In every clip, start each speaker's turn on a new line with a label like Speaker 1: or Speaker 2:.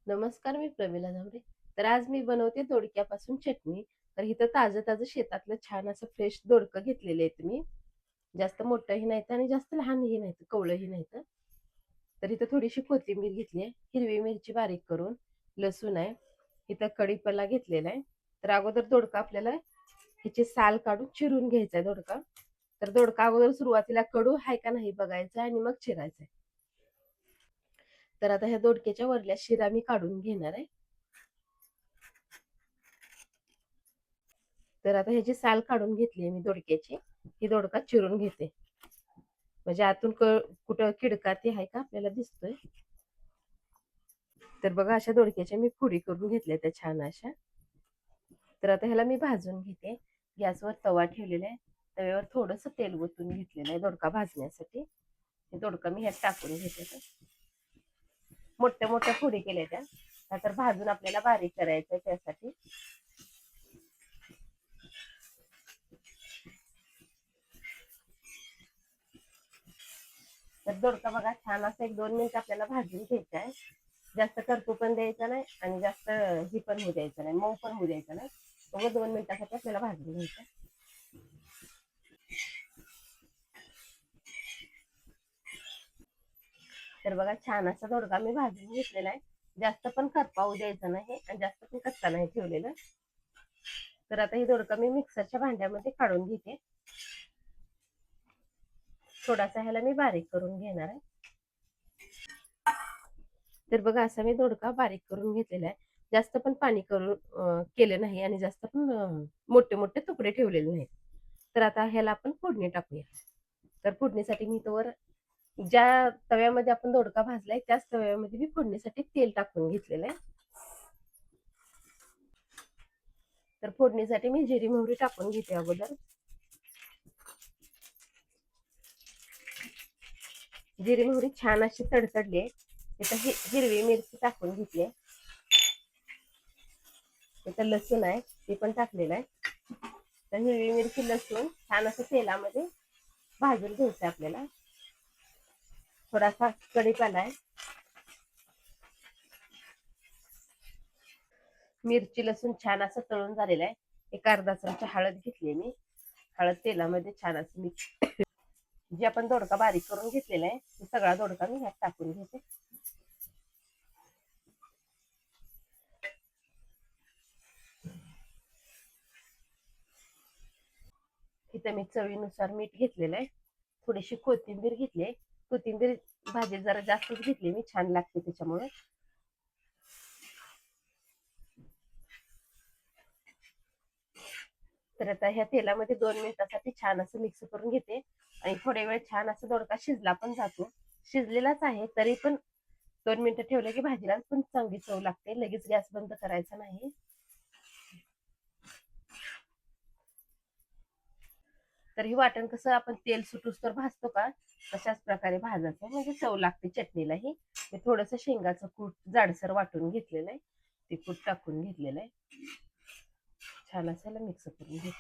Speaker 1: नमस्कार, मी प्रमिला झांबरे. तर आज मी बनवते दोडक्यापासून चटणी. तर इथं ताजं-ताजं शेतातलं छान असं फ्रेश दोडकं घेतलेलं आहे मी. जास्त मोठंही नाहीत आणि जास्त लहानही नाहीत, कवळंही नाहीत. तर इथं थोडीशी कोथिंबीर घेतली आहे, हिरवी मिरची बारीक करून, लसूण आहे, इथं कढीपत्ता घेतलेला आहे. तर अगोदर दोडका आपल्याला ह्याची साल काढून चिरून घ्यायचा आहे दोडका. तर दोडका अगोदर सुरुवातीला कडू आहे का नाही बघायचा आणि मग चिरायचा आहे. तर आता ह्या दोडक्याच्या वरल्या शिरा मी काढून घेणार आहे. तर आता ह्याची साल काढून घेतली मी दोडक्याची. ही दोडका चिरून घेते. म्हणजे आतून कुठं किडका ते आहे का आपल्याला दिसतोय. तर बघा अशा दोडक्याच्या मी फोडी करून घेतल्या त्या छान अशा. तर आता ह्याला मी भाजून घेते. गॅसवर तवा ठेवलेला आहे. तव्यावर थोडंसं तेल ओतून घेतलेलं आहे दोडका भाजण्यासाठी. हे दोडका मी ह्यात टाकून घेते. मोठ्या मोठ्या फोडी केल्या त्या. नंतर भाजून आपल्याला बारीक करायचं त्यासाठी. तर दोडका बघा छान असं 1-2 मिनिट आपल्याला भाजून घ्यायचा आहे. जास्त करपू पण द्यायचा नाही आणि जास्त ही पण होऊ द्यायचं नाही, मऊ पण होऊ द्यायचं नाही. मग 2 मिनिटासाठी आपल्याला भाजून घ्यायचं. तर बघा छान असा दोडका मी भाजून घेतलेला आहे. जास्त पण करपावू द्यायचं नाही आणि जास्त पण कच्चा नाही ठेवलेला. तर आता ही दोडका मी मिक्सरच्या भांड्यामध्ये काढून घेते. थोडासा ह्याला मी बारीक करून घेणार आहे. तर बघा असा मी दोडका बारीक करून घेतलेला आहे. जास्त पण पाणी करून केलं नाही आणि जास्त पण मोठे मोठे तुकडे ठेवलेले नाहीत. तर आता ह्याला आपण फोडणी टाकूया. तर फोडणीसाठी मी तोवर ज्या तव्यामध्ये आपण दोडका भाजलाय त्याच तव्यामध्ये मी फोडणीसाठी तेल टाकून घेतलेलं आहे. तर फोडणीसाठी मी जिरी मोहरी टाकून घेते अगोदर. जिरी मोहरी छान अशी तडतडली आहे. इथं हिरवी मिरची टाकून घेतली आहे. इथं लसूण आहे ते पण टाकलेलं आहे. तर हिरवी मिरची लसूण छान असं तेलामध्ये भाजून घ्यायचं आपल्याला. थोडासा कढीपत्ता आहे. मिरची लसूण छान असं तळून झालेलं आहे. एक अर्धा चमचा हळद घेतली मी. हळद तेलामध्ये छान असं मिक्स. जे आपण दोडका बारीक करून घेतलेला आहे ते सगळा दोडका मी ह्यात टाकून घेते. इथे मी चवीनुसार मीठ घेतलेलं आहे. थोडीशी कोथिंबीर घेतली आहे. कोथिंबीर भाजी जरा जास्तच घेतली मी, छान लागते त्याच्यामुळे. तर आता ह्या तेलामध्ये 2 मिनिटासाठी छान असं मिक्स करून घेते आणि थोड्या वेळ छान असं दोडका शिजला पण जातो. शिजलेलाच आहे तरी पण 2 मिनिटं ठेवले की भाजीला पण चांगली चव लागते. लगेच गॅस बंद करायचा नाही. तर ही वाटण कसं आपण तेल सुटूस तर भाजतो का तशाच प्रकारे भाजायचं म्हणजे चव लागते चटणीलाही. मी थोडंसं शेंगाचं कूट जाडसर वाटून घेतलेलं आहे. ते कूट टाकून घेतलेलं आहे. छान असायला मिक्स करून घेते.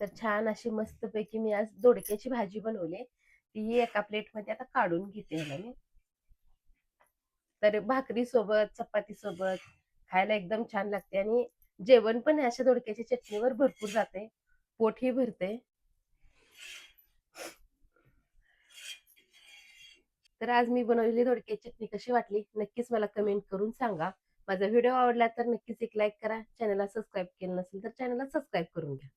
Speaker 1: तर छान अशी मस्तपैकी मी आज दोडक्याची भाजी बनवली. ती एका प्लेटमध्ये आता काढून घेते ह्याला मी. तर भाकरी सोबत चपाती सोबत खायला एकदम छान लागते आणि जेवण पण अशा दोडक्याच्या चटणीवर भरपूर जाते. पोटही भरते. तर आज मी बनवलेली दोडक्याची चटणी कशी वाटली नक्कीच मला कमेंट करून सांगा. माझा व्हिडिओ आवडला तर नक्कीच एक लाईक करा. चॅनलला सबस्क्राईब केलं नसेल तर चॅनलला सबस्क्राईब करून घ्या.